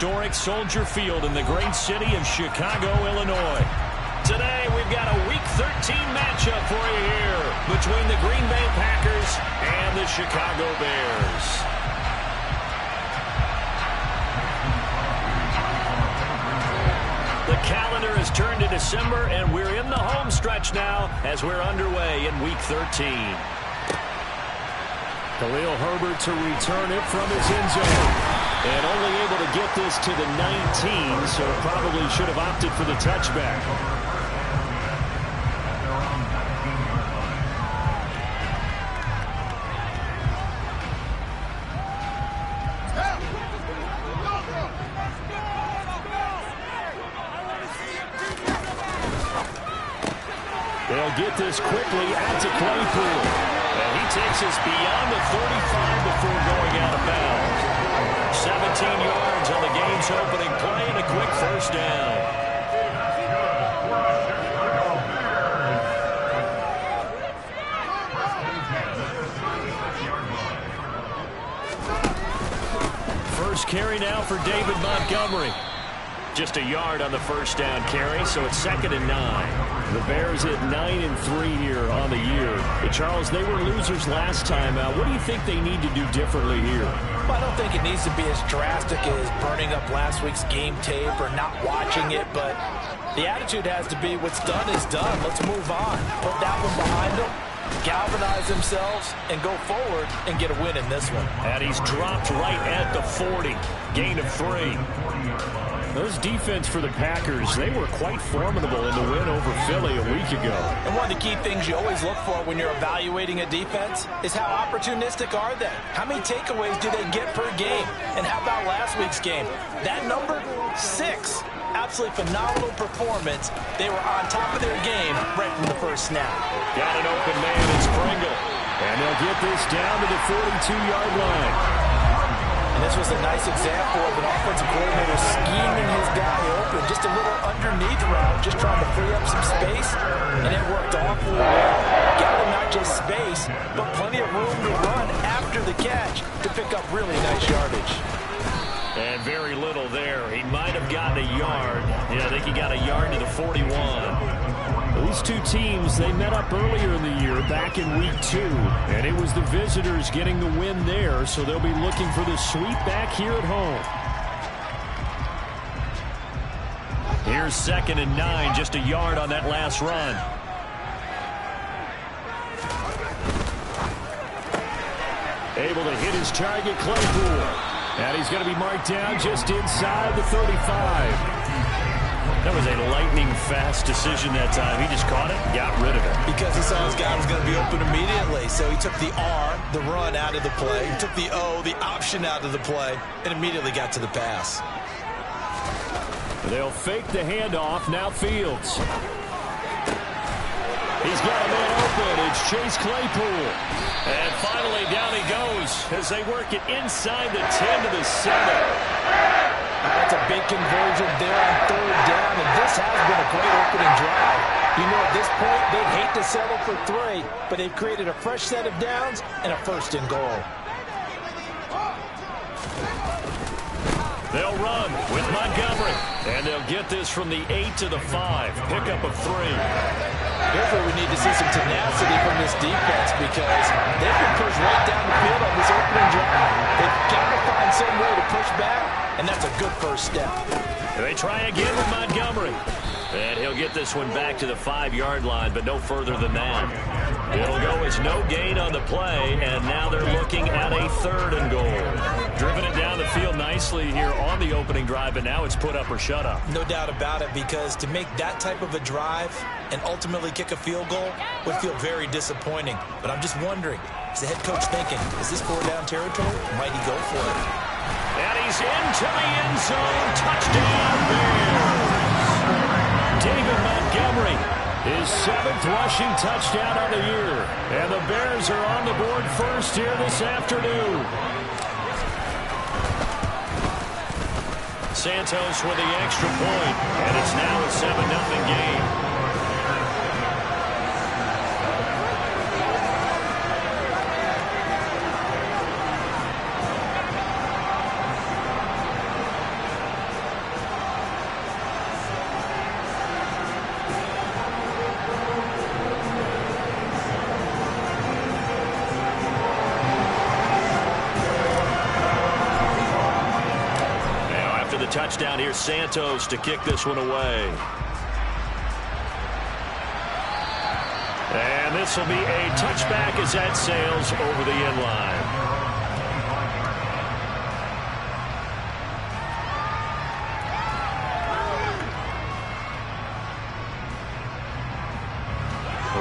historic Soldier Field in the great city of Chicago, Illinois. Today, we've got a Week 13 matchup for you here between the Green Bay Packers and the Chicago Bears. The calendar has turned to December, and we're in the home stretch now as we're underway in Week 13. Khalil Herbert to return it from his end zone. And only able to get this to the 19, so probably should have opted for the touchback. They'll get this quickly out to Claypool. And he takes us beyond the 35 before going out of bounds. 17 yards on the game's opening play and a quick first down. First carry now for David Montgomery. Just a yard on the first down carry, so it's 2nd and 9. The Bears at 9-3 here on the year. But Charles, they were losers last time out. What do you think they need to do differently here? Well, I don't think it needs to be as drastic as burning up last week's game tape or not watching it, but the attitude has to be what's done is done. Let's move on. Put that one behind them, galvanize themselves, and go forward and get a win in this one. And he's dropped right at the 40. Gain of 3. Those defense for the Packers, they were quite formidable in the win over Philly a week ago. And one of the key things you always look for when you're evaluating a defense is how opportunistic are they? How many takeaways do they get per game? And how about last week's game? That number, 6. Absolutely phenomenal performance. They were on top of their game right from the first snap. Got an open man in Springle. And they'll get this down to the 42-yard line. And this was a nice example of an offensive coordinator scheming his guy open. Just a little underneath route, just trying to free up some space. And it worked awfully well. Got him not just space, but plenty of room to run after the catch to pick up really nice yardage. And very little there. He might have gotten a yard. Yeah, I think he got a yard to the 41. These two teams, they met up earlier in the year, back in Week 2. And it was the visitors getting the win there, so they'll be looking for the sweep back here at home. Here's 2nd and 9, just a yard on that last run. Able to hit his target, Claypool. And he's going to be marked down just inside the 35. That was a lightning-fast decision that time. He just caught it and got rid of it. Because he saw his guy was going to be open immediately. So he took the R, the run, out of the play. He took the O, the option, out of the play, and immediately got to the pass. They'll fake the handoff. Now Fields. He's got a man open. It's Chase Claypool. And finally down he goes as they work it inside the 10 to the 7. That's a big conversion there on 3rd down, and this has been a great opening drive. You know, at this point, they'd hate to settle for 3, but they've created a fresh set of downs and a 1st and goal. They'll run with Montgomery, and they'll get this from the 8 to the 5. Pickup of 3. Here's where we need to see some tenacity from this defense because they've been pushed right down the field on this opening drive. They've got to find some way to push back, and that's a good first step. They try again with Montgomery. And he'll get this one back to the 5-yard line, but no further than that. It'll go as no gain on the play, and now they're looking at a 3rd and goal. Driven it down the field nicely here on the opening drive, and now it's put up or shut up. No doubt about it, because to make that type of a drive and ultimately kick a field goal would feel very disappointing. But I'm just wondering, is the head coach thinking, is this 4-down territory? Might he go for it? And he's into the end zone. Touchdown, Bears. David Montgomery, his 7th rushing touchdown of the year. And the Bears are on the board first here this afternoon. Santos with the extra point, and it's now a 7-0 game. touchdown. Here's Santos to kick this one away. And this will be a touchback as that sails over the end line.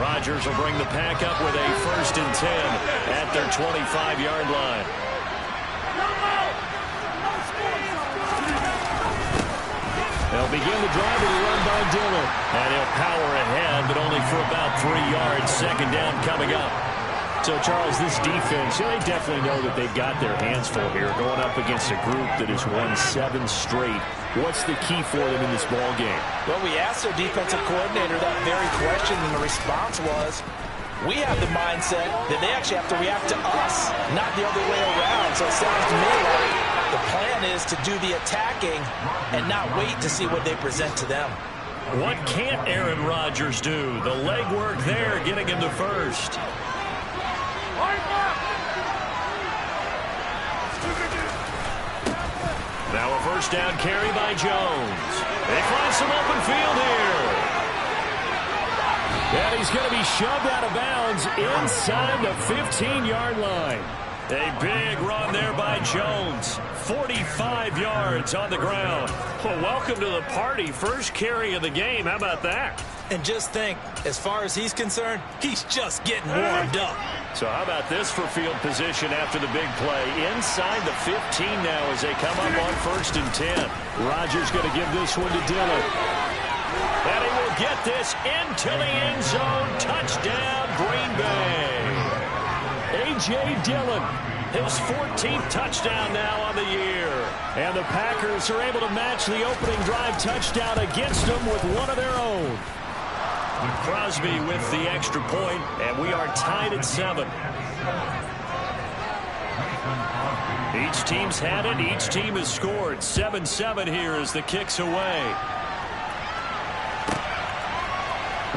Rodgers will bring the pack up with a 1st and 10 at their 25-yard line. They'll begin the drive with a run by Dillon. And he'll power ahead, but only for about 3 yards. 2nd down coming up. So, Charles, this defense, they definitely know that they've got their hands full here, going up against a group that has won 7 straight. What's the key for them in this ball game? Well, we asked their defensive coordinator that very question, and the response was, we have the mindset that they actually have to react to us, not the other way around. So it sounds to me like the plan is to do the attacking and not wait to see what they present to them. What can't Aaron Rodgers do? The legwork there, getting him to 1st. Now a 1st down carry by Jones. They find some open field here. And he's going to be shoved out of bounds inside the 15-yard line. A big run there by Jones. 45 yards on the ground. Well, welcome to the party. 1st carry of the game. How about that? And just think, as far as he's concerned, he's just getting warmed up. So how about this for field position after the big play? Inside the 15 now as they come up on 1st and 10. Rodgers going to give this one to Dillon. And he will get this into the end zone. Touchdown, Green Bay. A.J. Dillon, his 14th touchdown now on the year. And the Packers are able to match the opening drive touchdown against them with one of their own. Crosby with the extra point, and we are tied at 7. Each team's had it. Each team has scored. 7-7 here as the kick's away.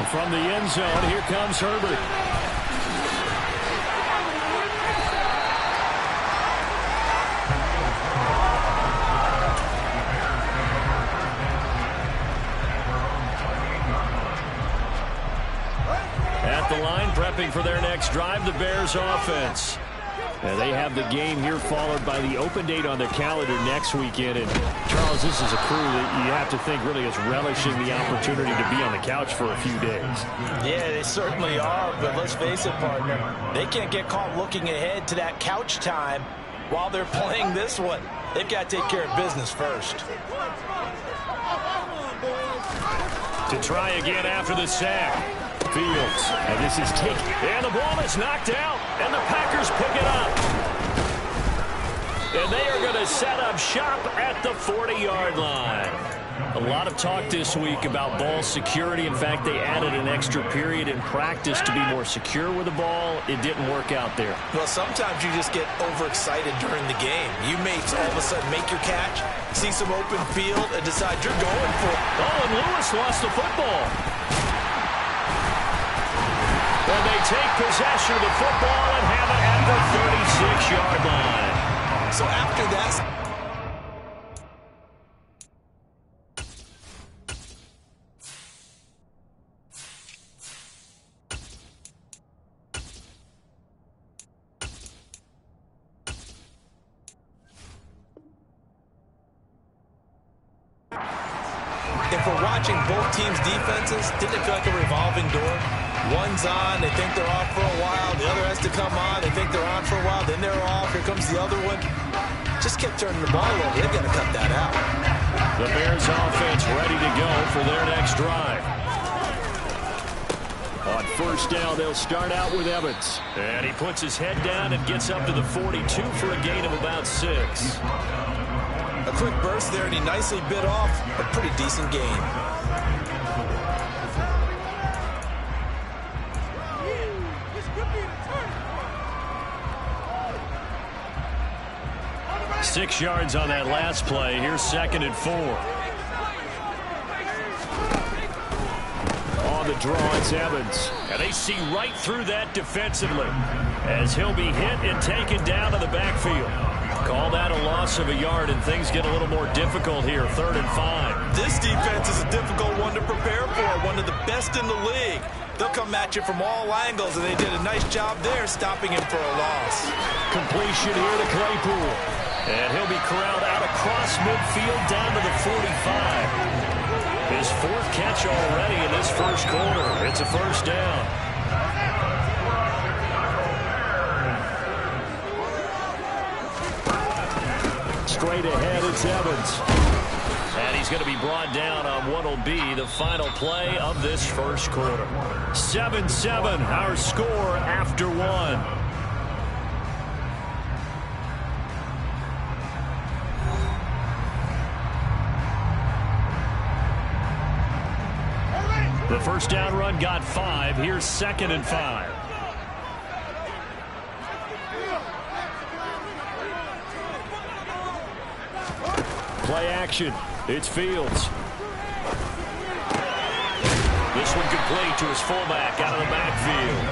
From the end zone, here comes Herbert. At the line, prepping for their next drive, the Bears offense. Now they have the game here followed by the open date on their calendar next weekend. And, Charles, this is a crew that you have to think really is relishing the opportunity to be on the couch for a few days. Yeah, they certainly are. But let's face it, partner, they can't get caught looking ahead to that couch time while they're playing this one. They've got to take care of business first. To try again after the sack. Fields, and this is taken, and the ball is knocked out, and the Packers pick it up. And they are going to set up shop at the 40-yard line. A lot of talk this week about ball security. In fact, they added an extra period in practice to be more secure with the ball. It didn't work out there. Well, sometimes you just get overexcited during the game. You may all of a sudden make your catch, see some open field, and decide you're going for it. Oh, and Lewis lost the football. And they take possession of the football and have it at the 36-yard line. So after that... If we're watching both teams' defenses, didn't it feel like a revolving door? One's on, they think they're off for a while. The other has to come on, they think they're on for a while. Then they're off, here comes the other one. Just kept turning the ball over. They've got to cut that out. The Bears offense ready to go for their next drive. On 1st down, they'll start out with Evans. And he puts his head down and gets up to the 42 for a gain of about 6. A quick burst there, and he nicely bit off a pretty decent gain. Six yards on that last play. Here's 2nd and 4. On the draw, it's Evans. And they see right through that defensively as he'll be hit and taken down to the backfield. Call that a loss of a yard, and things get a little more difficult here. 3rd and 5. This defense is a difficult one to prepare for, one of the best in the league. They'll come at you from all angles, and they did a nice job there stopping him for a loss. Completion here to Claypool. And he'll be corralled out across midfield down to the 45. His 4th catch already in this first quarter. It's a first down. Straight ahead, it's Evans. And he's going to be brought down on what will be the final play of this first quarter. 7-7, our score after 1. The first down run got 5. Here's 2nd and 5. Play action. It's Fields. This one complete to his fullback out of the backfield.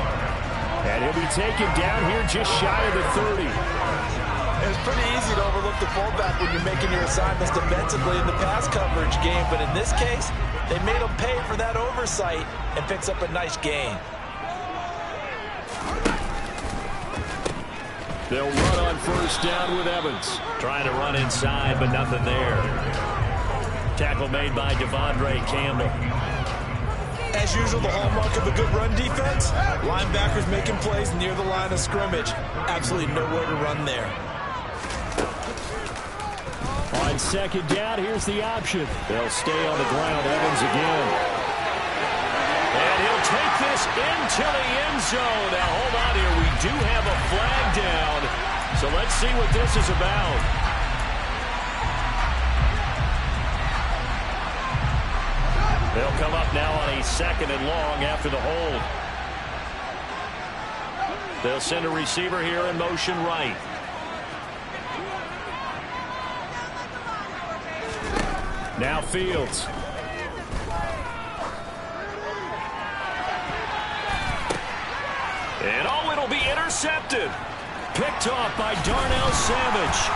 And he'll be taken down here just shy of the 30. It's pretty easy to overlook the fullback when you're making your assignments defensively in the pass coverage game, but in this case, they made him pay for that oversight and picks up a nice gain. They'll run on first down with Evans. Trying to run inside, but nothing there. Tackle made by Devondre Campbell. As usual, the hallmark of a good run defense, linebackers making plays near the line of scrimmage. Absolutely nowhere to run there. On second down, here's the option. They'll stay on the ground. Evans again. And he'll take this into the end zone. Now, hold on here. We do have a flag down. So let's see what this is about. They'll come up now on a 2nd and long after the hold. They'll send a receiver here in motion right. Now Fields. And it'll be intercepted. Picked off by Darnell Savage.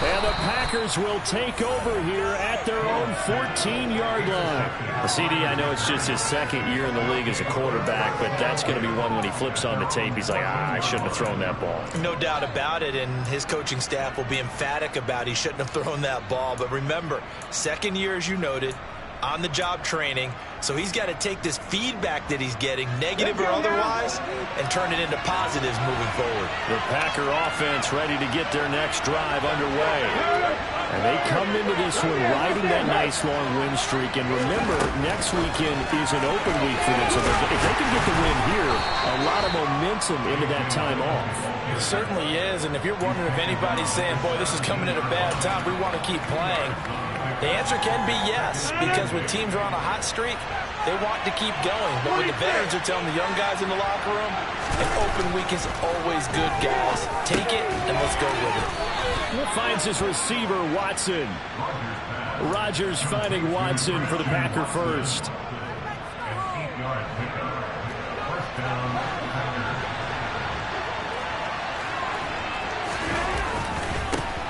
And the Packers will take over here at their own 14-yard line. CD, I know it's just his 2nd year in the league as a quarterback, but that's going to be one when he flips on the tape, he's like, I shouldn't have thrown that ball. No doubt about it, and his coaching staff will be emphatic about he shouldn't have thrown that ball. But remember, 2nd year, as you noted, on-the-job training, so he's got to take this feedback that he's getting, negative or otherwise, and turn it into positives moving forward. The Packer offense ready to get their next drive underway. And they come into this one riding that nice long win streak. And remember, next weekend is an open week for them. So if they can get the win here, a lot of momentum into that time off. It certainly is, and if you're wondering if anybody's saying, boy, this is coming at a bad time, we want to keep playing, the answer can be yes, because when teams are on a hot streak, they want to keep going. But when the veterans are telling the young guys in the locker room, an open week is always good, guys. Take it, and let's go with it. Finds his receiver, Watson. Rodgers finding Watson for the Packer first.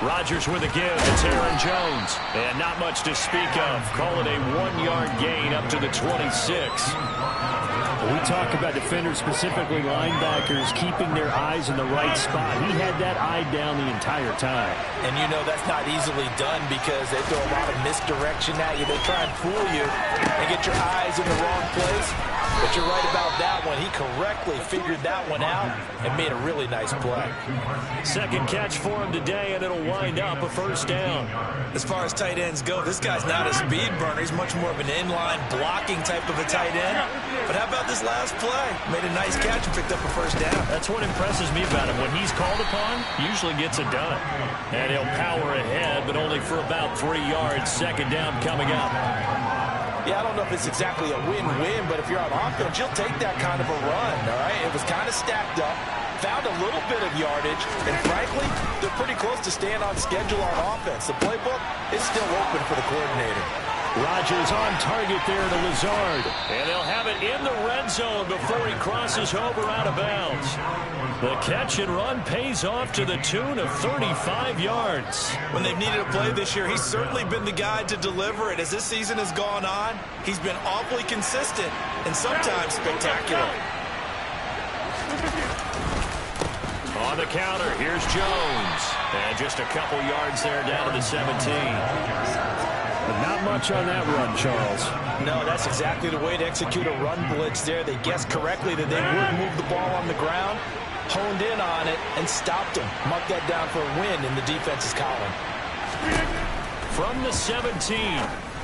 Rodgers with a give. It's Aaron Jones. And not much to speak of. Call it a 1-yard gain up to the 26. We talk about defenders, specifically linebackers, keeping their eyes in the right spot. He had that eye down the entire time. And you know that's not easily done because they throw a lot of misdirection at you. They try and fool you and get your eyes in the wrong place. But you're right about that one. He correctly figured that one out and made a really nice play. Second catch for him today, and it'll wind up a first down. As far as tight ends go, this guy's not a speed burner. He's much more of an inline blocking type of a tight end. But how about this last play? Made a nice catch and picked up a first down. That's what impresses me about him. When he's called upon, usually gets it done. And he'll power ahead, but only for about 3 yards. Second down coming up. Yeah, I don't know if it's exactly a win-win, but if you're on offense, you'll take that kind of a run, all right? It was kind of stacked up, found a little bit of yardage, and frankly, they're pretty close to staying on schedule on offense. The playbook is still open for the coordinator. Rodgers on target there to Lazard. And they'll have it in the red zone before he crosses over out of bounds. The catch and run pays off to the tune of 35 yards. When they've needed a play this year, he's certainly been the guy to deliver it. As this season has gone on, he's been awfully consistent and sometimes spectacular. On the counter, here's Jones. And just a couple yards there down to the 17. But not much on that run, Charles. No, that's exactly the way to execute a run blitz there. They guessed correctly that they would move the ball on the ground, honed in on it, and stopped him. Mark that down for a win in the defense's column. From the 17,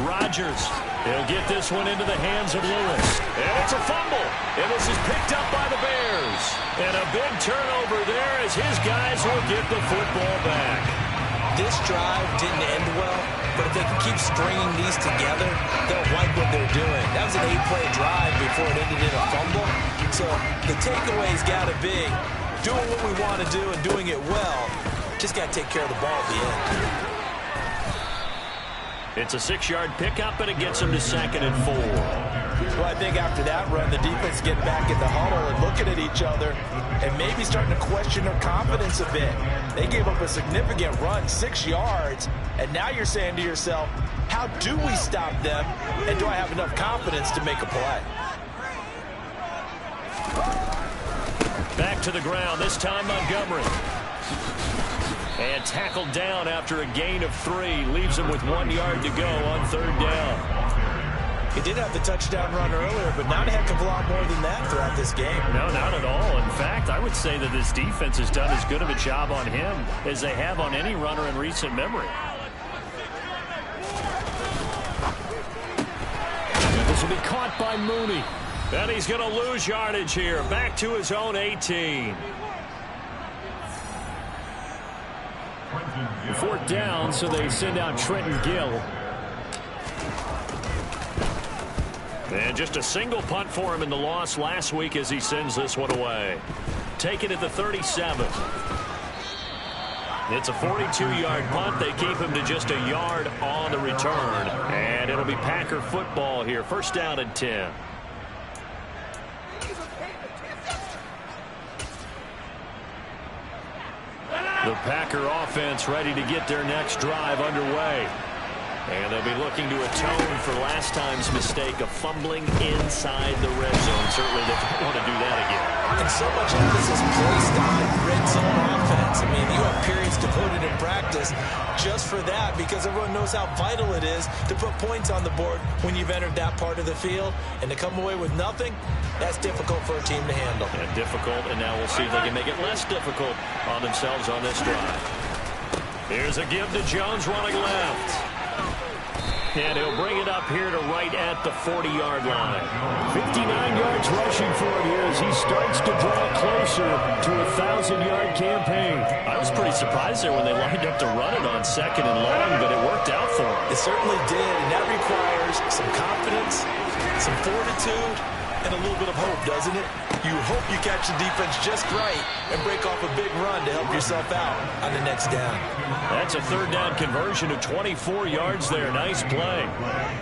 Rodgers. He'll get this one into the hands of Lewis. And it's a fumble. And this is picked up by the Bears. And a big turnover there as his guys will get the football back. This drive didn't end well, but if they can keep stringing these together, they'll like what they're doing. That was an 8-play drive before it ended in a fumble. So the takeaway's got to be doing what we want to do and doing it well. Just got to take care of the ball at the end. It's a 6-yard pickup, and it gets him to 2nd and 4. Well, I think after that run, the defense get back in the huddle and looking at each other and maybe starting to question their confidence a bit. They gave up a significant run, 6 yards, and now you're saying to yourself, how do we stop them, and do I have enough confidence to make a play? Back to the ground, this time Montgomery. And tackled down after a gain of 3. Leaves him with 1 yard to go on 3rd down. He did have the touchdown run earlier, but not a heck of a lot more than that throughout this game. No, not at all. In fact, I would say that this defense has done as good of a job on him as they have on any runner in recent memory. This will be caught by Mooney. And he's going to lose yardage here. Back to his own 18. 4th down, so they send out Trenton Gill. And just a single punt for him in the loss last week as he sends this one away. Taken at the 37. It's a 42-yard punt. They keep him to just a yard on the return. And it'll be Packer football here. 1st down and 10. The Packer offense ready to get their next drive underway. And they'll be looking to atone for last time's mistake of fumbling inside the red zone. Certainly they don't want to do that again. And so much emphasis placed on red zone offense. I mean, you have periods devoted in practice just for that because everyone knows how vital it is to put points on the board when you've entered that part of the field. And to come away with nothing, that's difficult for a team to handle. And difficult, and now we'll see if they can make it less difficult on themselves on this drive. Here's a give to Jones running left. And he'll bring it up here to right at the 40-yard line. 59 yards rushing for him here as he starts to draw closer to a 1,000-yard campaign. I was pretty surprised there when they lined up to run it on 2nd and long, but it worked out for him. It certainly did, and that requires some confidence, some fortitude, and a little bit of hope, doesn't it? You hope you catch the defense just right and break off a big run to help yourself out on the next down. That's a 3rd down conversion of 24 yards there. Nice play.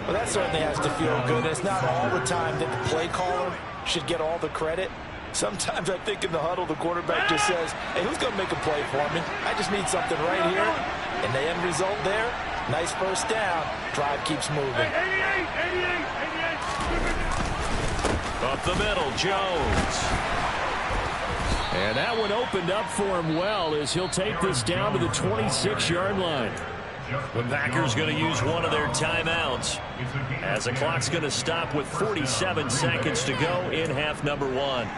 Well, that certainly has to feel good. It's not all the time that the play caller should get all the credit. Sometimes I think in the huddle, the quarterback just says, hey, who's going to make a play for me? I just need something right here. And the end result there, nice 1st down. Drive keeps moving. 88. Up the middle, Jones. And that one opened up for him well as he'll take this down to the 26-yard line. The Packers going to use one of their timeouts as the clock's going to stop with 47 seconds to go in half number 1.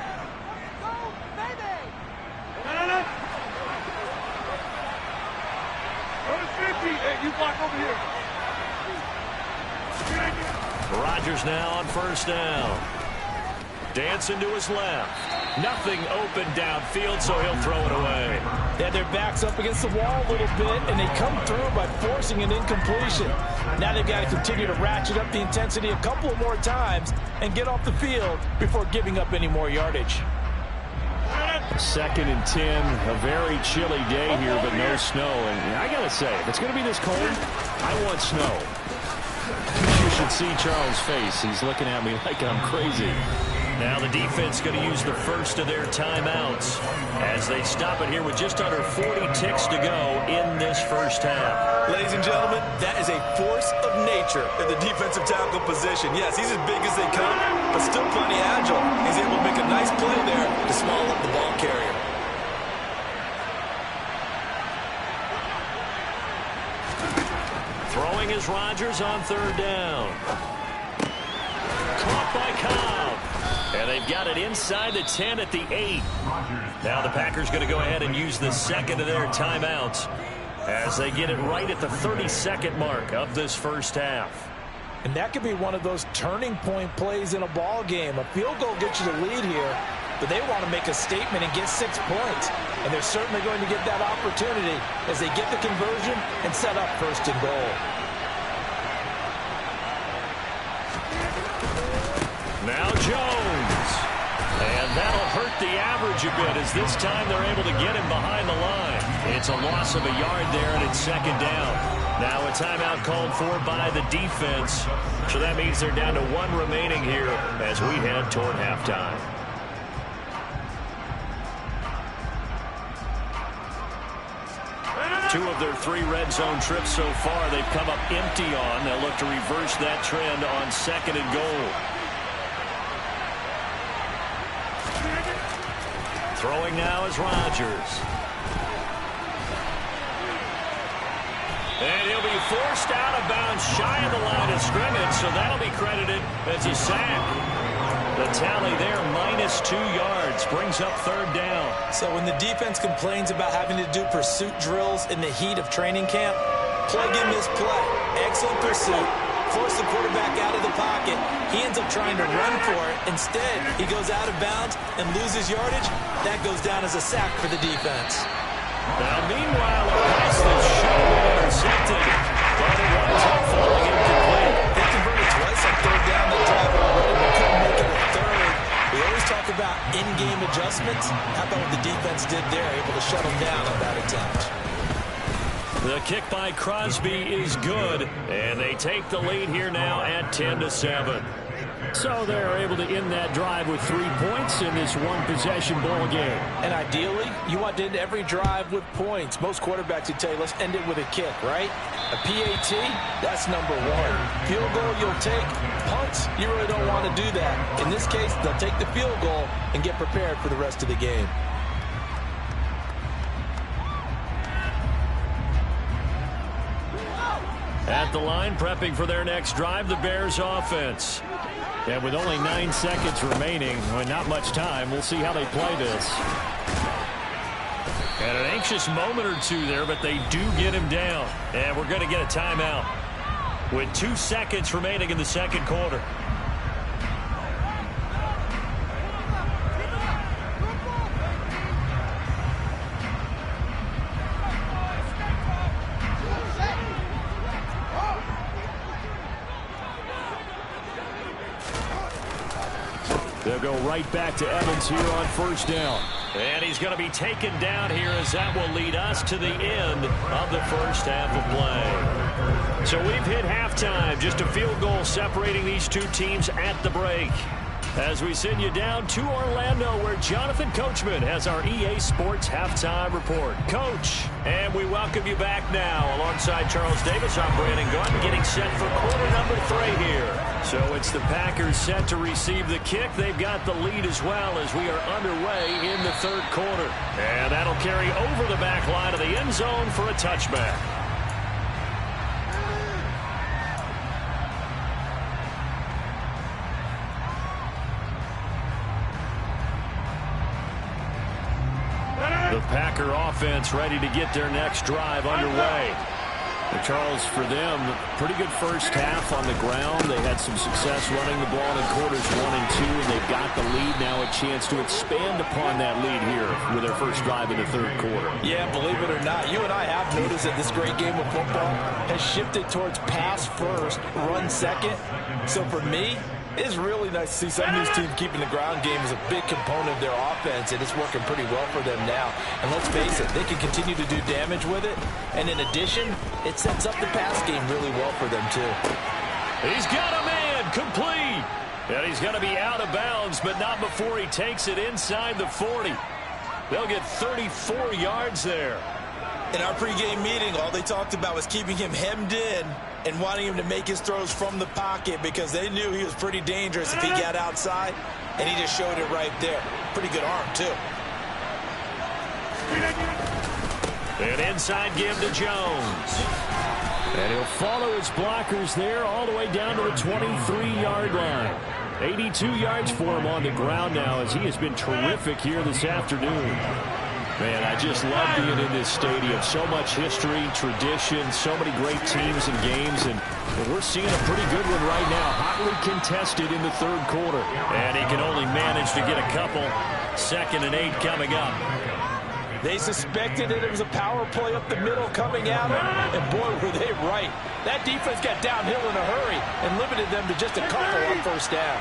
You block over here. Rodgers now on 1st down. Dancing to his left. Nothing open downfield, so he'll throw it away. They had their backs up against the wall a little bit, and they come through by forcing an incompletion. Now they've got to continue to ratchet up the intensity a couple of more times and get off the field before giving up any more yardage. 2nd and 10, a very chilly day here, but no snow. And I got to say, if it's going to be this cold, I want snow. can see Charles' face. He's looking at me like I'm crazy. Now the defense going to use the first of their timeouts as they stop it here with just under 40 ticks to go in this first half. Ladies and gentlemen, that is a force of nature in the defensive tackle position. Yes, he's as big as they come, but still plenty agile. He's able to make a nice play there to small up the ball carrier. Throwing is Rodgers on third down. Caught by Cobb. And they've got it inside the 10 at the 8. Now the Packers going to go ahead and use the second of their timeouts as they get it right at the 32nd mark of this first half. And that could be one of those turning point plays in a ball game. A field goal gets you the lead here, but they want to make a statement and get 6 points. And they're certainly going to get that opportunity as they get the conversion and set up first and goal. Now Jones. And that'll hurt the average a bit as this time they're able to get him behind the line. It's a loss of a yard there, and it's second down. Now a timeout called for by the defense. So that means they're down to 1 remaining here as we head toward halftime. Two of their 3 red zone trips so far they've come up empty on. They'll look to reverse that trend on second and goal. Throwing now is Rodgers. And he'll be forced out of bounds shy of the line of scrimmage, so that'll be credited as a sack. The tally there, -2 yards, brings up third down. So when the defense complains about having to do pursuit drills in the heat of training camp, plug in this play. Excellent pursuit. Force the quarterback out of the pocket. He ends up trying to run for it. Instead, he goes out of bounds and loses yardage. That goes down as a sack for the defense. Now, meanwhile, a pass that should have been intercepted, but it winds up falling incomplete. They converted twice on third down that drive already, but couldn't make it a third. We always talk about in-game adjustments. How about what the defense did there, able to shut them down on that attempt? The kick by Crosby is good, and they take the lead here now at 10-7. So they're able to end that drive with 3 points in this one-possession ball game. And ideally, you want to end every drive with points. Most quarterbacks would tell you, let's end it with a kick, right? A PAT, that's number 1. Field goal, you'll take. Punts, you really don't want to do that. In this case, they'll take the field goal and get prepared for the rest of the game. At the line, prepping for their next drive, the Bears offense. And with only 9 seconds remaining, not much time, we'll see how they play this. And an anxious moment or two there, but they do get him down. And we're going to get a timeout with 2 seconds remaining in the second quarter. They'll go right back to Evans here on first down. And he's going to be taken down here as that will lead us to the end of the first half of play. So we've hit halftime, just a field goal separating these two teams at the break. As we send you down to Orlando, where Jonathan Coachman has our EA Sports Halftime Report. Coach, and we welcome you back now. Alongside Charles Davis, I'm Brandon Gaudin, getting set for quarter number 3 here. So it's the Packers set to receive the kick. They've got the lead as well as we are underway in the third quarter. And that'll carry over the back line of the end zone for a touchback. The Packer offense ready to get their next drive underway. And Charles, for them, pretty good first half on the ground. They had some success running the ball in quarters 1 and 2, and they've got the lead now, a chance to expand upon that lead here with their first drive in the third quarter. Yeah, believe it or not, you and I have noticed that this great game of football has shifted towards pass first, run second. So for me, it's really nice to see some of these teams keeping the ground game as a big component of their offense, and it's working pretty well for them now. And let's face it, they can continue to do damage with it. And in addition, it sets up the pass game really well for them, too. He's got a man, complete. And he's going to be out of bounds, but not before he takes it inside the 40. They'll get 34 yards there. In our pregame meeting, all they talked about was keeping him hemmed in and wanting him to make his throws from the pocket because they knew he was pretty dangerous if he got outside, and he just showed it right there. Pretty good arm, too. An inside give to Jones. And he'll follow his blockers there all the way down to the 23-yard line. 82 yards for him on the ground now as he has been terrific here this afternoon. Man, I just love being in this stadium. So much history, tradition, so many great teams and games, and we're seeing a pretty good one right now. Hotly contested in the third quarter. And he can only manage to get a couple. 2nd and 8 coming up. They suspected that it was a power play up the middle coming at them, and boy, were they right. That defense got downhill in a hurry and limited them to just a couple on first down.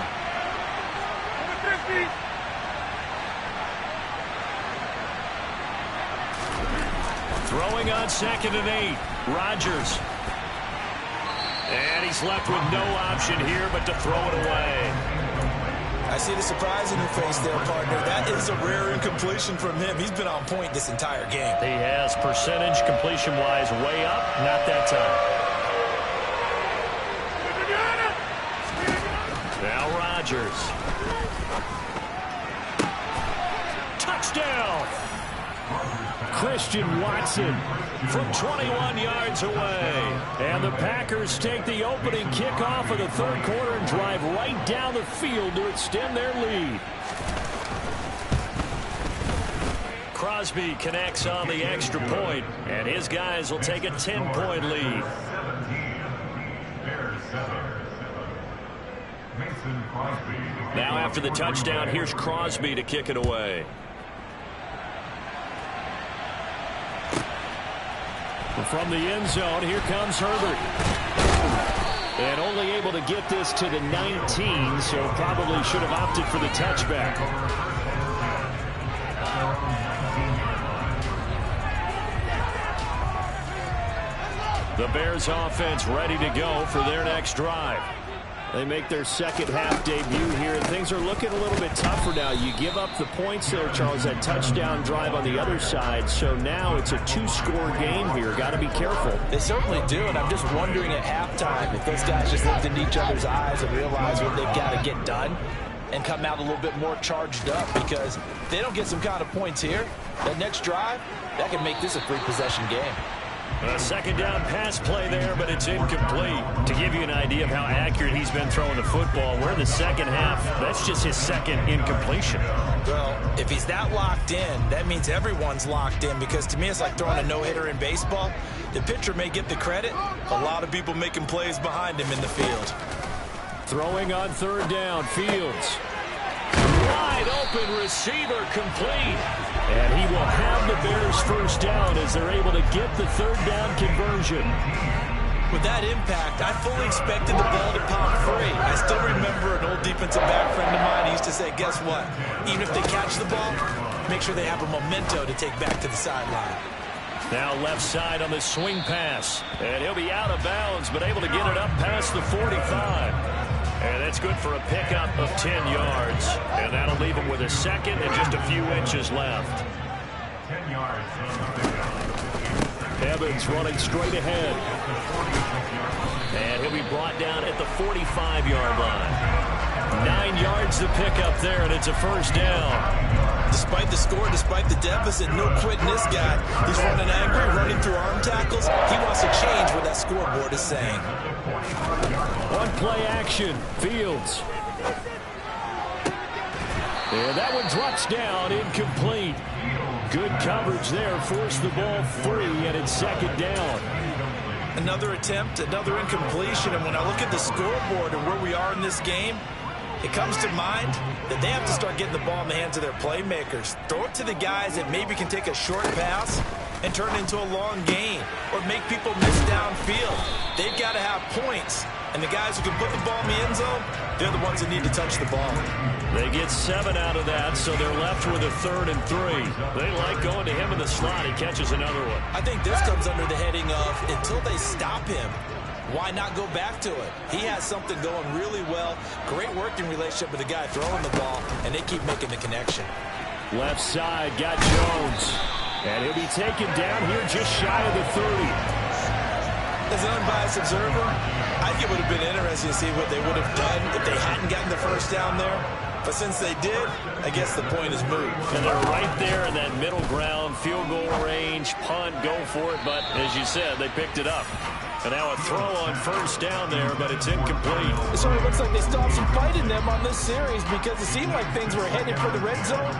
Throwing on 2nd and 8. Rodgers. And he's left with no option here but to throw it away. I see the surprise in your face there, partner. That is a rare incompletion from him. He's been on point this entire game. He has percentage completion-wise way up. Not that time. Now Rodgers. Touchdown! Christian Watson from 21 yards away. And the Packers take the opening kickoff of the third quarter and drive right down the field to extend their lead. Crosby connects on the extra point, and his guys will take a 10-point lead. Now after the touchdown, here's Crosby to kick it away. From the end zone, here comes Herbert. And only able to get this to the 19, so probably should have opted for the touchback. The Bears offense ready to go for their next drive. They make their second half debut here, and things are looking a little bit tougher now. You give up the points there, Charles, that touchdown drive on the other side. So now it's a 2-score game here. Got to be careful. They certainly do, and I'm just wondering at halftime if those guys just looked into each other's eyes and realize what they've got to get done and come out a little bit more charged up, because if they don't get some kind of points here, that next drive, that can make this a 3-possession game. A second down pass play there, but it's incomplete. To give you an idea of how accurate he's been throwing the football, we're in the second half. That's just his second incompletion. Well, if he's that locked in, that means everyone's locked in, because to me it's like throwing a no-hitter in baseball. The pitcher may get the credit. A lot of people making plays behind him in the field. Throwing on third down, Fields. Wide open receiver, complete. And he will have the Bears first down as they're able to get the third down conversion. With that impact, I fully expected the ball to pop free. I still remember an old defensive back friend of mine. He used to say, guess what? Even if they catch the ball, make sure they have a memento to take back to the sideline. Now left side on the swing pass. And he'll be out of bounds, but able to get it up past the 45. And that's good for a pickup of 10 yards. And that'll leave him with a second and just a few inches left. 10 yards. Evans running straight ahead. And he'll be brought down at the 45-yard line. 9 yards to pick up there, and it's a first down. Despite the score, despite the deficit, no quitting this guy. He's running angry, running through arm tackles. He wants to change what that scoreboard is saying. One play action, Fields. And that one drops down, incomplete. Good coverage there, forced the ball free, and it's second down. Another attempt, another incompletion, and when I look at the scoreboard and where we are in this game, it comes to mind that they have to start getting the ball in the hands of their playmakers. Throw it to the guys that maybe can take a short pass and turn it into a long gain, or make people miss downfield. They've got to have points, and the guys who can put the ball in the end zone, they're the ones that need to touch the ball. They get 7 out of that, so they're left with a 3rd and 3. They like going to him in the slot. He catches another one. I think this comes under the heading of, until they stop him, why not go back to it? He has something going really well. Great working relationship with the guy throwing the ball, and they keep making the connection. Left side, got Jones. And he'll be taken down here just shy of the 30. As an unbiased observer, I think it would have been interesting to see what they would have done if they hadn't gotten the first down there. But since they did, I guess the point is moot. And they're right there in that middle ground, field goal range, punt, go for it. But as you said, they picked it up. And now a throw on first down there, but it's incomplete. It sort of looks like they still have some fight in them on this series because it seemed like things were headed for the red zone.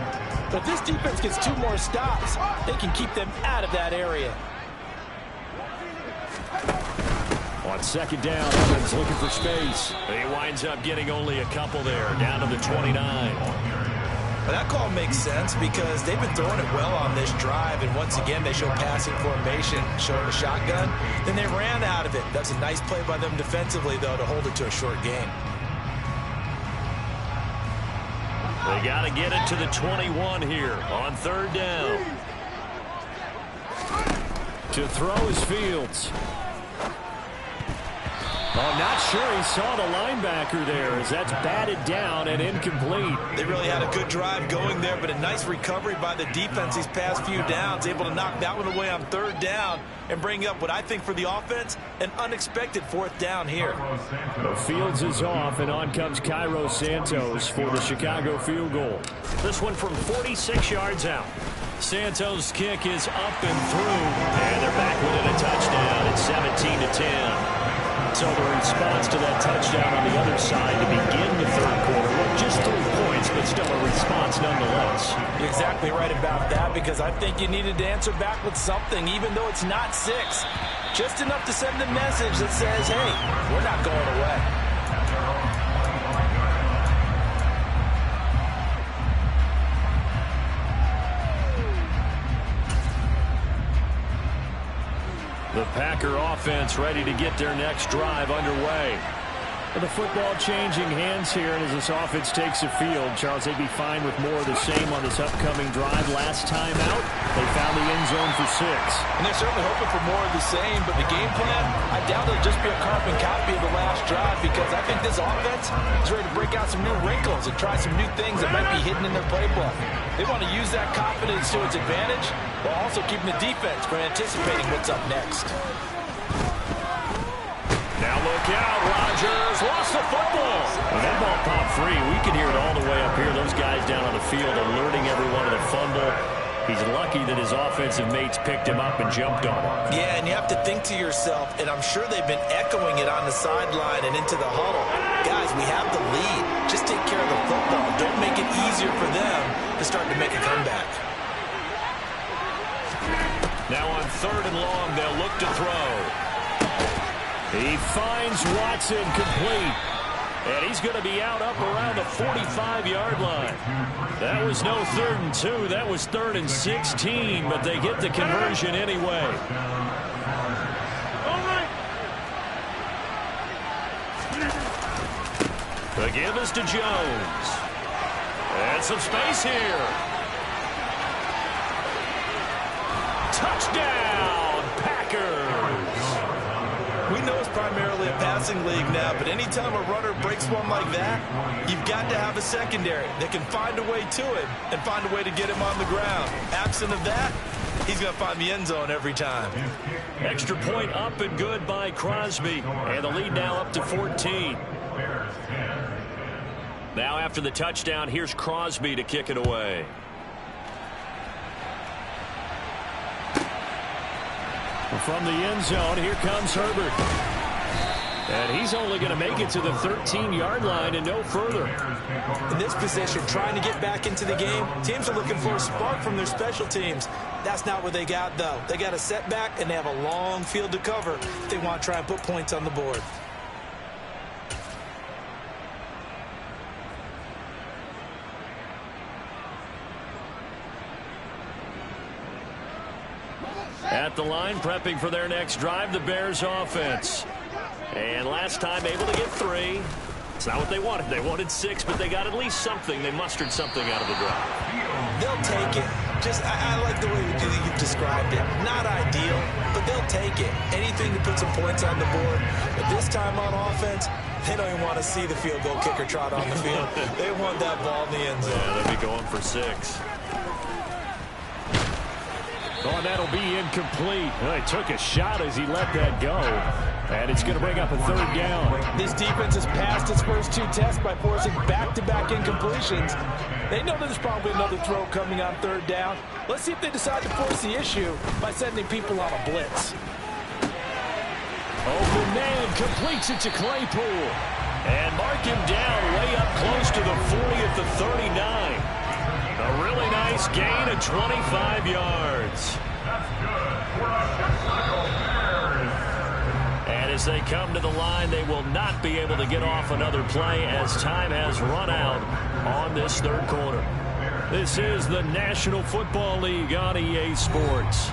But if this defense gets 2 more stops, they can keep them out of that area. On second down, Evans looking for space. He winds up getting only a couple there, down to the 29. But that call makes sense because they've been throwing it well on this drive, and once again they show passing formation, showing a shotgun. Then they ran out of it. That's a nice play by them defensively, though, to hold it to a short gain. They got to get it to the 21 here on third down. To throw is Fields. Oh, not sure he saw the linebacker there as that's batted down and incomplete. They really had a good drive going there, but a nice recovery by the defense these past few downs, able to knock that one away on third down and bring up what I think for the offense, an unexpected fourth down here. Fields is off, and on comes Cairo Santos for the Chicago field goal. This one from 46 yards out. Santos' kick is up and through, and they're back within a touchdown at 17-10. So the response to that touchdown on the other side to begin the third quarter, well, just 3 points, but still a response nonetheless. You're exactly right about that because I think you needed to answer back with something, even though it's not 6. Just enough to send a message that says, hey, we're not going away. The Packer offense ready to get their next drive underway. The football changing hands here, and as this offense takes the field, Charles, they'd be fine with more of the same on this upcoming drive. Last time out, they found the end zone for 6. And they're certainly hoping for more of the same, but the game plan, I doubt it'll just be a carbon copy of the last drive because I think this offense is ready to break out some new wrinkles and try some new things that might be hidden in their playbook. They want to use that confidence to its advantage while also keeping the defense from anticipating what's up next. Now look out, Rodgers lost the football. When that ball popped free, we can hear it all the way up here. Those guys down on the field alerting everyone to the fumble. He's lucky that his offensive mates picked him up and jumped on him. Yeah, and you have to think to yourself, and I'm sure they've been echoing it on the sideline and into the huddle. Guys, we have the lead. Just take care of the football. Don't make it easier for them to start to make a comeback. Now on third and long, they'll look to throw. He finds Watson complete. And he's going to be out up around the 45-yard line. That was no 3rd and 2. That was 3rd and 16, but they get the conversion anyway. The give is to Jones. And some space here. Touchdown, Packers. We know it's primarily a passing league now, but anytime a runner breaks one like that, you've got to have a secondary that can find a way to it and find a way to get him on the ground. Absent of that, he's going to find the end zone every time. Extra point up and good by Crosby. And the lead now up to 14. Now after the touchdown, here's Crosby to kick it away. From the end zone, here comes Herbert. And he's only going to make it to the 13-yard line and no further. In this position, trying to get back into the game, teams are looking for a spark from their special teams. That's not what they got, though. They got a setback, and they have a long field to cover if they want to try and put points on the board. At the line, prepping for their next drive, the Bears offense. And last time able to get 3. It's not what they wanted. They wanted 6, but they got at least something. They mustered something out of the drive. They'll take it. I like the way you've described it. Not ideal, but they'll take it. Anything to put some points on the board. But this time on offense, they don't even want to see the field goal kicker trot on the field. They want that ball in the end zone. Yeah, they'll be going for 6. Oh, that'll be incomplete. Well, he took a shot as he let that go. And it's going to bring up a 3rd down. This defense has passed its first 2 tests by forcing back-to-back incompletions. They know there's probably another throw coming on 3rd down. Let's see if they decide to force the issue by sending people on a blitz. Open man completes it to Claypool. And mark him down way up close to the 40 at the 39. A really nice gain of 25 yards. And as they come to the line, they will not be able to get off another play as time has run out on this 3rd quarter. This is the National Football League on EA Sports.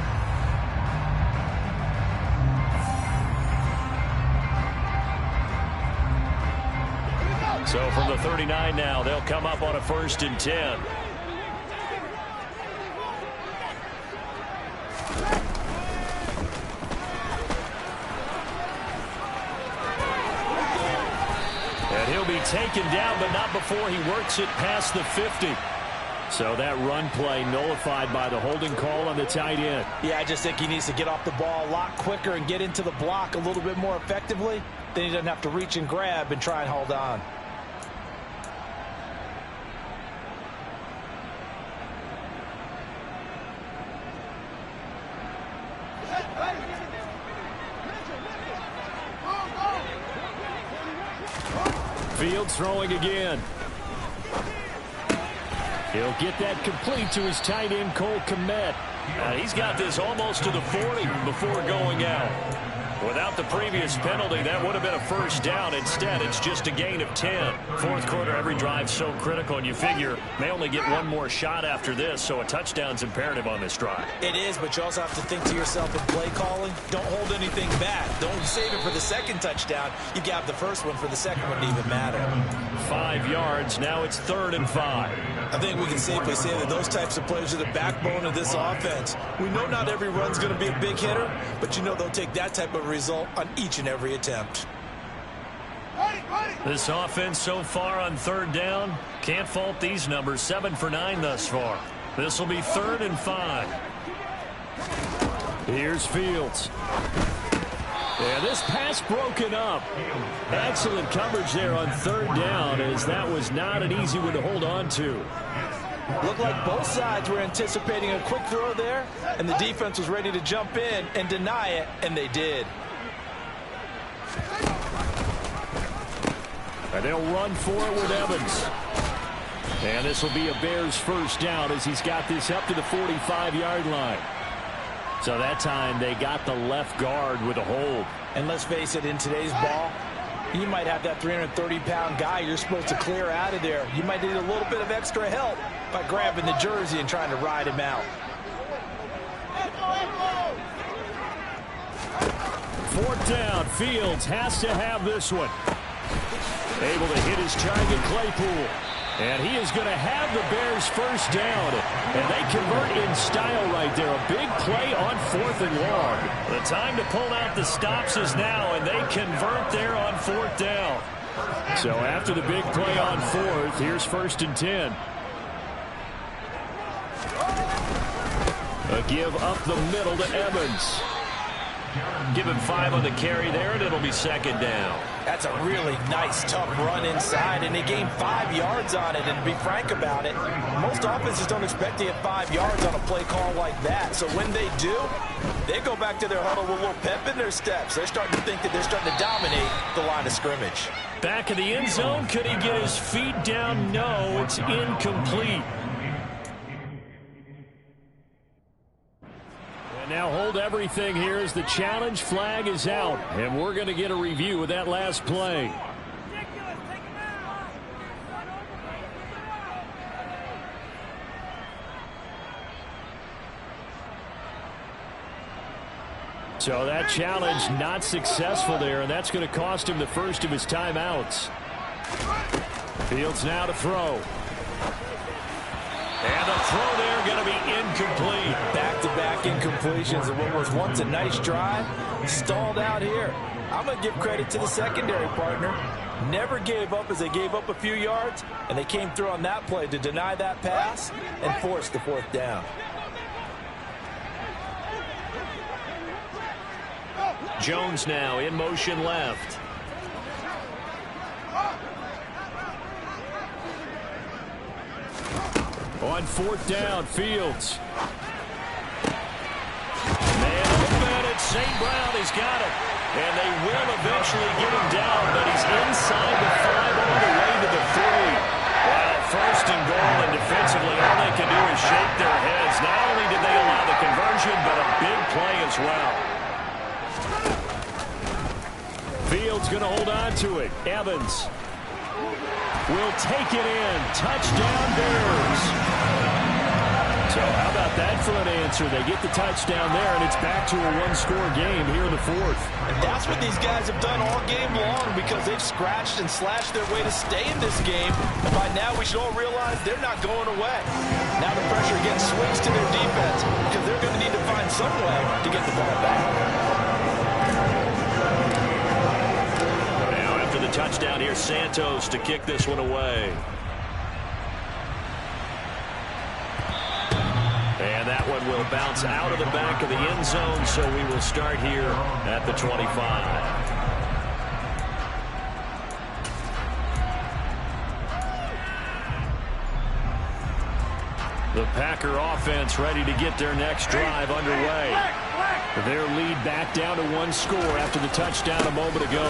So from the 39 now, they'll come up on a 1st and 10. And he'll be taken down, but not before he works it past the 50. So that run play nullified by the holding call on the tight end. Yeah, I just think he needs to get off the ball a lot quicker and get into the block a little bit more effectively. Then he doesn't have to reach and grab and try and hold on. Fields throwing again. He'll get that complete to his tight end, Cole Kmet. He's got this almost to the 40 before going out. Without the previous penalty, that would have been a 1st down. Instead, it's just a gain of 10. 4th quarter, every drive so critical, and you figure they only get one more shot after this, so a touchdown's imperative on this drive. It is, but you also have to think to yourself in play calling, don't hold anything back. Don't save it for the 2nd touchdown. You got the 1st one for the 2nd one to even matter. 5 yards. Now it's 3rd and 5. I think we can safely say that those types of players are the backbone of this offense. We know not every run's going to be a big hitter, but you know they'll take that type of result on each and every attempt. This offense so far on 3rd down, can't fault these numbers. 7 for 9 thus far. This will be 3rd and 5. Here's Fields. Yeah, this pass broken up. Excellent coverage there on 3rd down, as that was not an easy one to hold on to. Looked like both sides were anticipating a quick throw there, and the defense was ready to jump in and deny it, and they did. And they'll run for it with Evans. And this will be a Bears 1st down as he's got this up to the 45-yard line. So that time they got the left guard with a hold. And let's face it, in today's ball, you might have that 330-pound guy you're supposed to clear out of there. You might need a little bit of extra help by grabbing the jersey and trying to ride him out. 4th down. Fields has to have this one. Able to hit his target, Claypool. And he is going to have the Bears 1st down. And they convert in style right there. A big play on 4th and long. The time to pull out the stops is now, and they convert there on 4th down. So after the big play on 4th, here's 1st and 10. A give up the middle to Evans. Give him 5 on the carry there, and it'll be 2nd down. That's a really nice, tough run inside, and they gained 5 yards on it. And to be frank about it, most offenses don't expect to get 5 yards on a play call like that. So when they do, they go back to their huddle with a little pep in their steps. They're starting to think that they're starting to dominate the line of scrimmage. Back in the end zone, could he get his feet down? No, it's incomplete. And now hold everything here as the challenge flag is out. And we're going to get a review of that last play. So that challenge not successful there, and that's going to cost him the first of his timeouts. Fields now to throw. And the throw there going to be incomplete. Back-to-back incompletions of what was once a nice drive. Stalled out here. I'm going to give credit to the secondary partner. Never gave up as they gave up a few yards, and they came through on that play to deny that pass and force the fourth down. Jones now in motion left. On fourth down, Fields. Man open, it's St. Brown. He's got it. And they will eventually get him down, but he's inside the 5 all the way to the 3. Well, first and goal, and defensively, all they can do is shake their heads. Not only did they allow the conversion, but a big play as well. Fields going to hold on to it. Evans will take it in. Touchdown Bears. So how about that for an answer? They get the touchdown there, and it's back to a one-score game here in the fourth. And that's what these guys have done all game long because they've scratched and slashed their way to stay in this game. And by now we should all realize they're not going away. Now the pressure again swings to their defense because they're going to need to find some way to get the ball back. Now after the touchdown, here's Santos to kick this one away. And that one will bounce out of the back of the end zone, so we will start here at the 25. The Packer offense ready to get their next drive underway. Their lead back down to one score after the touchdown a moment ago.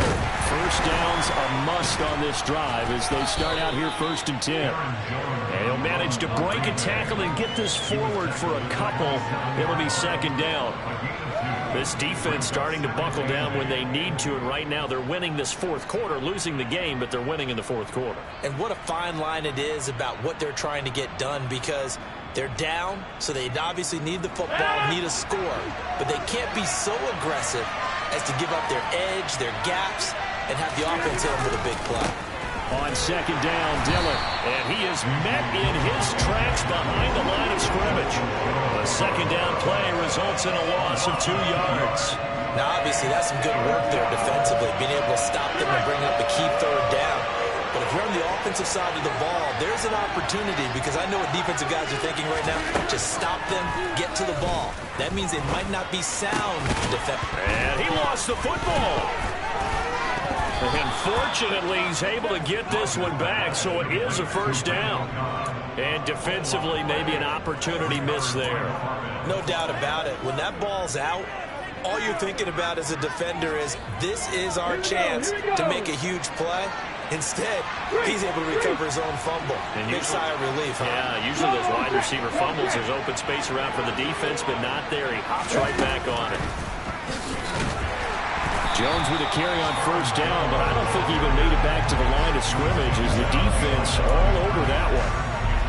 First down's a must on this drive as they start out here 1st and 10. And he'll manage to break a tackle and get this forward for a couple. It'll be 2nd down. This defense starting to buckle down when they need to, and right now they're winning this 4th quarter, losing the game, but they're winning in the 4th quarter. And what a fine line it is about what they're trying to get done because they're down, so they obviously need the football, need a score, but they can't be so aggressive as to give up their edge, their gaps, and have the offense hit them with a big play. On 2nd down, Dillon, and he is met in his tracks behind the line of scrimmage. The 2nd down play results in a loss of 2 yards. Now, obviously, that's some good work there defensively, being able to stop them and bring up a key 3rd down. But if you're on the offensive side of the ball, there's an opportunity because I know what defensive guys are thinking right now. Just stop them, get to the ball. That means they might not be sound defense. And he lost the football. And fortunately, he's able to get this one back, so it is a 1st down. And defensively, maybe an opportunity miss there. No doubt about it. When that ball's out, all you're thinking about as a defender is this is our chance to make a huge play. Instead, he's able to recover his own fumble. And big sigh of relief, huh? Yeah, usually those wide receiver fumbles, there's open space around for the defense, but not there. He hops right back on it. Jones with a carry on 1st down, but I don't think he even made it back to the line of scrimmage as the defense all over that one.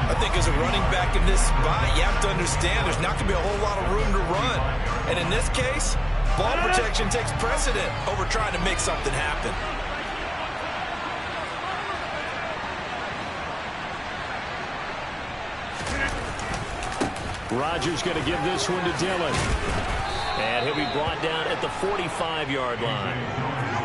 I think as a running back in this spot, you have to understand there's not going to be a whole lot of room to run. And in this case, ball protection takes precedent over trying to make something happen. Rodgers going to give this one to Dillon. And he'll be brought down at the 45-yard line.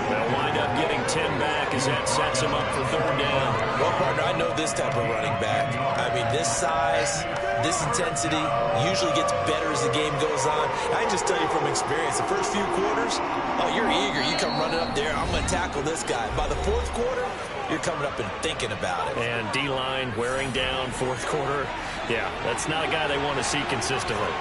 They'll wind up getting 10 back as that sets him up for 3rd down. Well, partner, I know this type of running back. I mean, this size, this intensity usually gets better as the game goes on. I can just tell you from experience, the first few quarters, oh, you're eager. You come running up there, I'm going to tackle this guy. By the 4th quarter, you're coming up and thinking about it. And D-line wearing down 4th quarter. Yeah, that's not a guy they want to see consistently.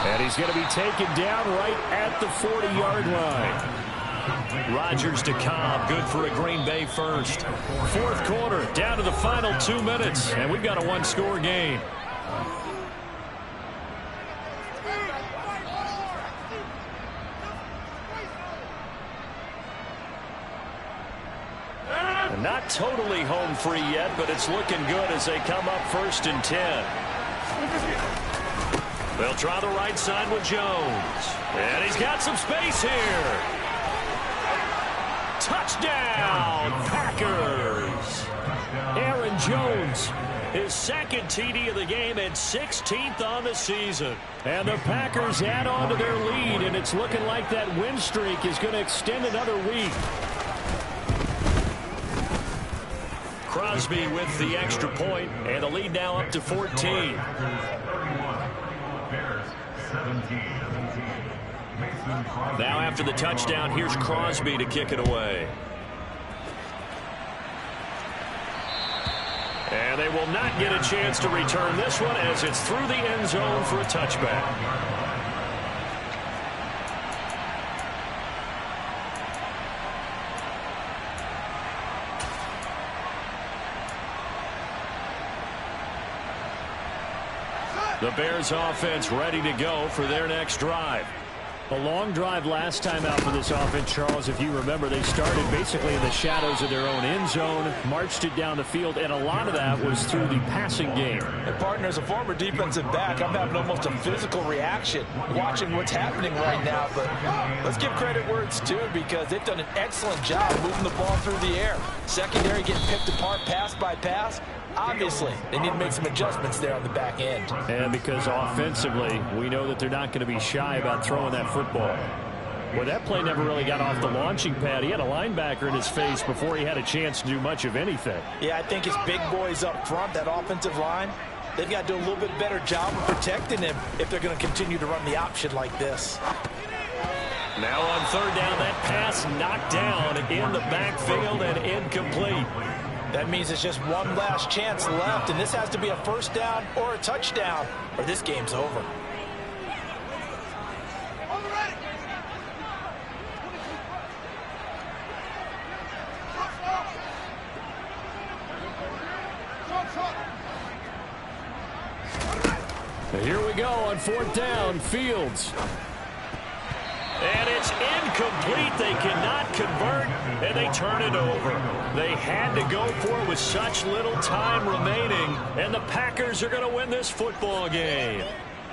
And he's going to be taken down right at the 40-yard line. Rodgers to Cobb, good for a Green Bay first. 4th quarter, down to the final 2 minutes, and we've got a one-score game. Not totally home free yet, but it's looking good as they come up 1st and 10. They'll try the right side with Jones. And he's got some space here. Touchdown, Packers. Aaron Jones, his second TD of the game and 16th on the season. And the Packers add on to their lead, and it's looking like that win streak is going to extend another week. Crosby with the extra point, and the lead now up to 14. Now after the touchdown, here's Crosby to kick it away. And they will not get a chance to return this one as it's through the end zone for a touchback. The Bears offense ready to go for their next drive. A long drive last time out for this offense, Charles. If you remember, they started basically in the shadows of their own end zone, marched it down the field, and a lot of that was through the passing game. And partner, as a former defensive back, I'm having almost a physical reaction watching what's happening right now. But let's give credit where it's due, because they've done an excellent job moving the ball through the air. Secondary getting picked apart pass by pass. Obviously, they need to make some adjustments there on the back end. And because offensively, we know that they're not going to be shy about throwing that football. Well, that play never really got off the launching pad. He had a linebacker in his face before he had a chance to do much of anything. Yeah, I think his big boys up front, that offensive line, they've got to do a little bit better job of protecting him if they're going to continue to run the option like this. Now on third down, that pass knocked down in the backfield and incomplete. That means it's just one last chance left, and this has to be a first down or a touchdown, or this game's over. Here we go on fourth down, Fields. And it's incomplete. They cannot convert, and they turn it over. They had to go for it with such little time remaining, and the Packers are going to win this football game.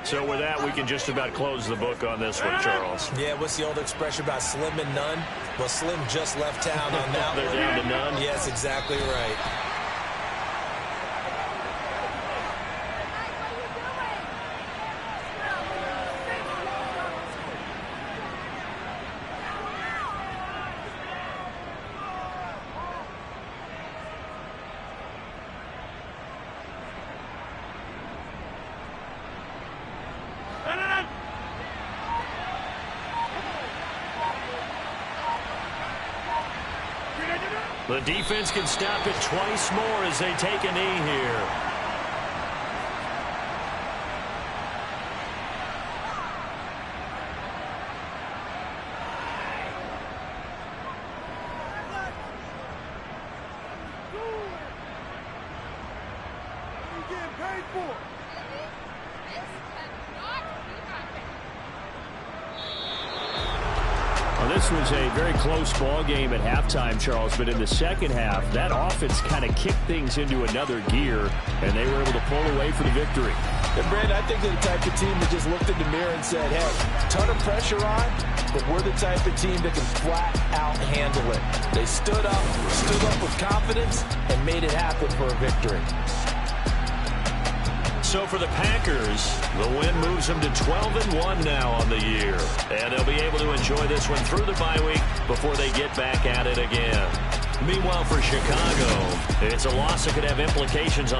So with that, we can just about close the book on this one, Charles. Yeah, what's the old expression about slim and none? Well, Slim just left town on that one. They're down to none? Yes, exactly right. The defense can stop it twice more as they take a knee here. This was a very close ball game at halftime, Charles, but in the second half, that offense kind of kicked things into another gear, and they were able to pull away for the victory. And Brandon, I think they're the type of team that just looked in the mirror and said, hey, ton of pressure on, but we're the type of team that can flat out handle it. They stood up with confidence, and made it happen for a victory. So for the Packers, the win moves them to 12-1 now on the year. And they'll be able to enjoy this one through the bye week before they get back at it again. Meanwhile, for Chicago, it's a loss that could have implications on